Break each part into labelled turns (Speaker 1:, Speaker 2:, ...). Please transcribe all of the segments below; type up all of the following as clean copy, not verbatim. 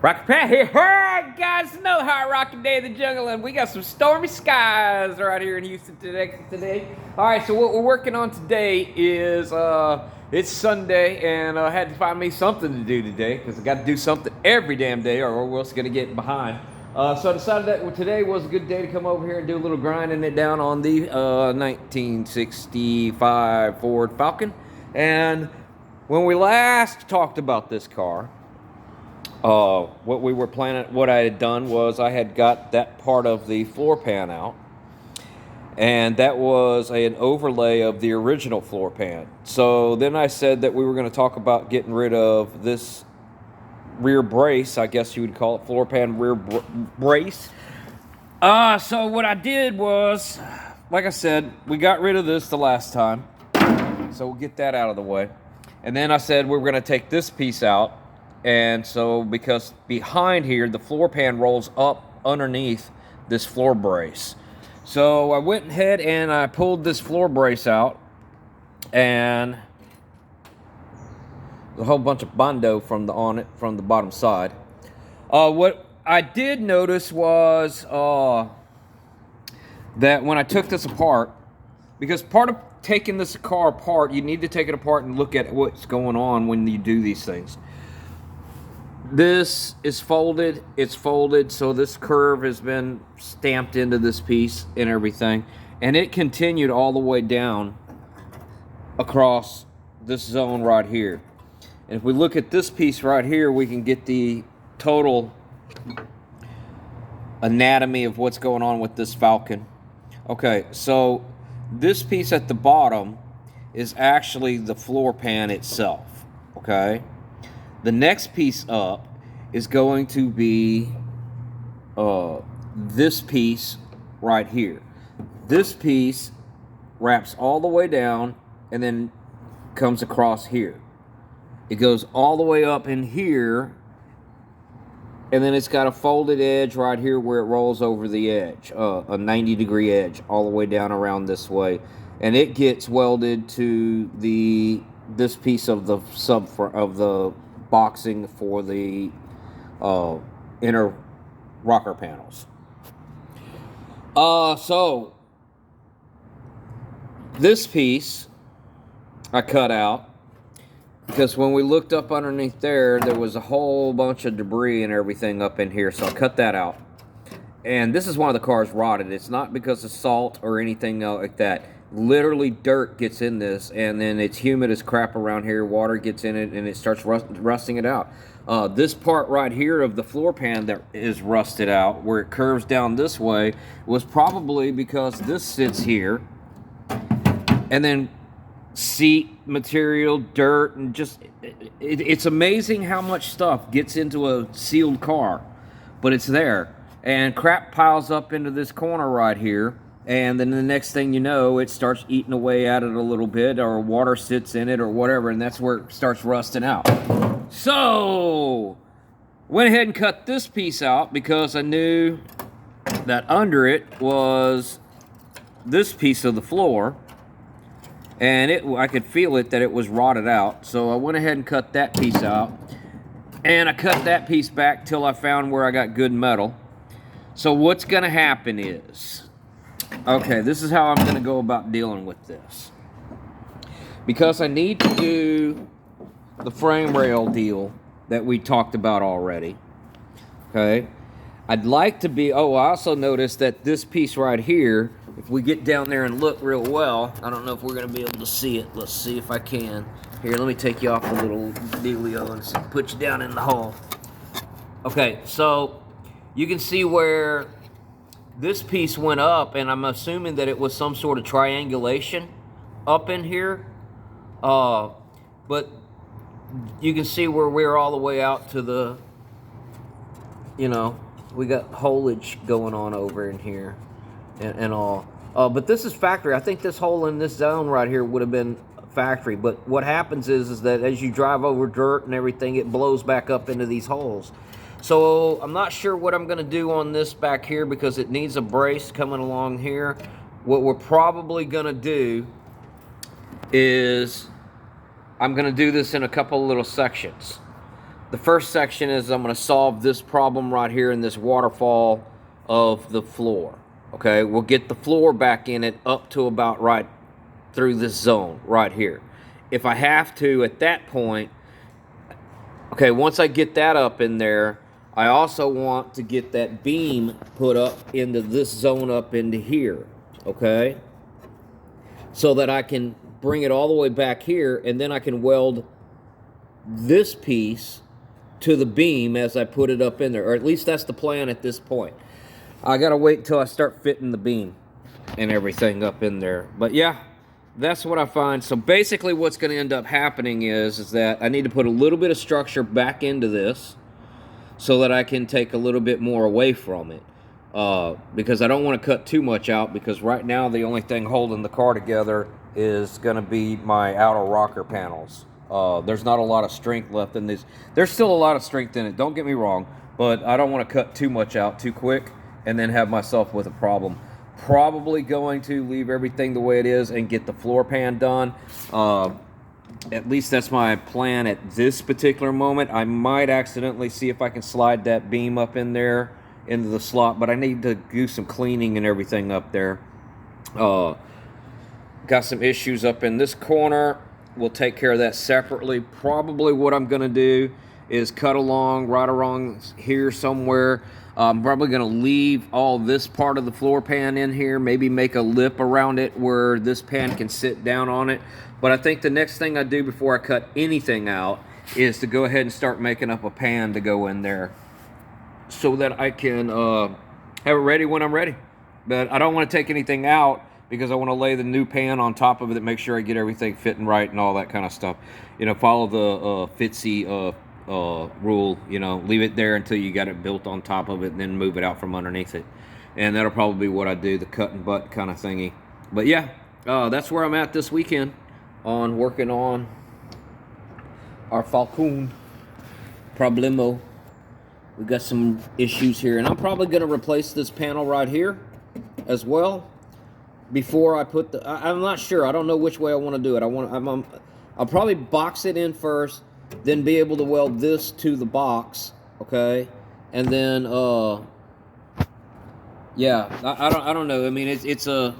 Speaker 1: Rocky Pat here. Hey guys, another hot rocky day in the jungle, and we got some stormy skies right here in Houston today. All right, so what we're working on today is it's Sunday, and I had to find me something to do today because I got to do something every damn day, or we're else gonna get behind. So I decided that today was a good day to come over here and do a little grinding it down on the 1965 Ford Falcon. And when we last talked about this car, what I had done was I had got that part of the floor pan out, and that was an overlay of the original floor pan. So then I said that we were going to talk about getting rid of this rear brace, I guess you would call it, floor pan rear brace. So what I did was, like I said, we got rid of this the last time, so we'll get that out of the way. And then I said we were going to take this piece out. And so, because behind here, the floor pan rolls up underneath this floor brace. So I went ahead and I pulled this floor brace out, and a whole bunch of Bondo from the bottom side. What I did notice was that when I took this apart, because part of taking this car apart, you need to take it apart and look at what's going on when you do these things. This is folded, it's folded, so this curve has been stamped into this piece and everything, and it continued all the way down across this zone right here. And if we look at this piece right here, we can get the total anatomy of what's going on with this Falcon. Okay, so this piece at the bottom is actually the floor pan itself, okay? The next piece up is going to be this piece right here. This piece wraps all the way down and then comes across here. It goes all the way up in here, and then it's got a folded edge right here where it rolls over the edge, a 90-degree edge all the way down around this way, and it gets welded to this piece of the boxing for the inner rocker panels. So this piece I cut out because when we looked up underneath there was a whole bunch of debris and everything up in here, so I cut that out. And this is one of the cars rotted. It's not because of salt or anything like that. Literally dirt gets in this, and then it's humid as crap around here. Water gets in it, and it starts rusting it out. This part right here of the floor pan that is rusted out, where it curves down this way, was probably because this sits here, and then seat material, dirt, and just it's amazing how much stuff gets into a sealed car, but it's there, and crap piles up into this corner right here. And then the next thing you know, it starts eating away at it a little bit, or water sits in it or whatever, and that's where it starts rusting out. So, went ahead and cut this piece out because I knew that under it was this piece of the floor, and I could feel it that it was rotted out. So I went ahead and cut that piece out, and I cut that piece back till I found where I got good metal. So what's going to happen is, okay, this is how I'm going to go about dealing with this. Because I need to do the frame rail deal that we talked about already. Okay? I'd like to be... Oh, I also noticed that this piece right here, if we get down there and look real well, I don't know if we're going to be able to see it. Let's see if I can. Here, let me take you off the little dealio and put you down in the hole. Okay, so you can see where this piece went up, and I'm assuming that it was some sort of triangulation up in here. But you can see where we're all the way out to the, we got foliage going on over in here and all. But this is factory. I think this hole in this zone right here would have been factory. But what happens is that as you drive over dirt and everything, it blows back up into these holes. So I'm not sure what I'm going to do on this back here because it needs a brace coming along here. What we're probably going to do is I'm going to do this in a couple little sections. The first section is I'm going to solve this problem right here in this waterfall of the floor. Okay, we'll get the floor back in it up to about right through this zone right here. If I have to at that point, okay, once I get that up in there, I also want to get that beam put up into this zone up into here, okay? So that I can bring it all the way back here, and then I can weld this piece to the beam as I put it up in there, or at least that's the plan at this point. I gotta wait until I start fitting the beam and everything up in there. But yeah, that's what I find. So basically what's gonna end up happening is that I need to put a little bit of structure back into this so that I can take a little bit more away from it. Because I don't want to cut too much out, because right now the only thing holding the car together is going to be my outer rocker panels. There's not a lot of strength left in this. There's still a lot of strength in it, don't get me wrong, but I don't want to cut too much out too quick and then have myself with a problem. Probably going to leave everything the way it is and get the floor pan done. At least that's my plan at this particular moment. I might accidentally see if I can slide that beam up in there into the slot, but I need to do some cleaning and everything up there. Got some issues up in this corner. We'll take care of that separately. Probably what I'm going to do is cut along right around here somewhere. I'm probably going to leave all this part of the floor pan in here, maybe make a lip around it where this pan can sit down on it. But I think the next thing I do before I cut anything out is to go ahead and start making up a pan to go in there so that I can have it ready when I'm ready. But I don't want to take anything out because I want to lay the new pan on top of it and make sure I get everything fitting right and all that kind of stuff. You know, follow the Fitzy rule, you know, leave it there until you got it built on top of it and then move it out from underneath it. And that'll probably be what I do, the cut and butt kind of thingy. But yeah, that's where I'm at this weekend on working on our Falcon Problemo. We got some issues here, and I'm probably going to replace this panel right here as well before I put the. I'm not sure. I don't know which way I want to do it. I'll probably box it in first, then be able to weld this to the box, okay, and then yeah, I don't know. I mean, it's a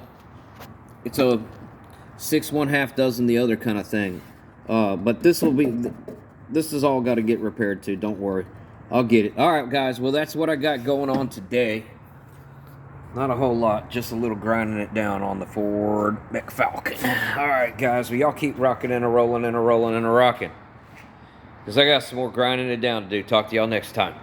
Speaker 1: 6 1/2 dozen the other kind of thing, but this is all got to get repaired too. Don't worry. I'll get it. All right, guys. Well, that's what I got going on today. Not a whole lot. Just a little grinding it down on the Ford Falcon. All right, guys. Well, y'all keep rocking and a rolling and a rolling and a rocking. Because I got some more grinding it down to do. Talk to y'all next time.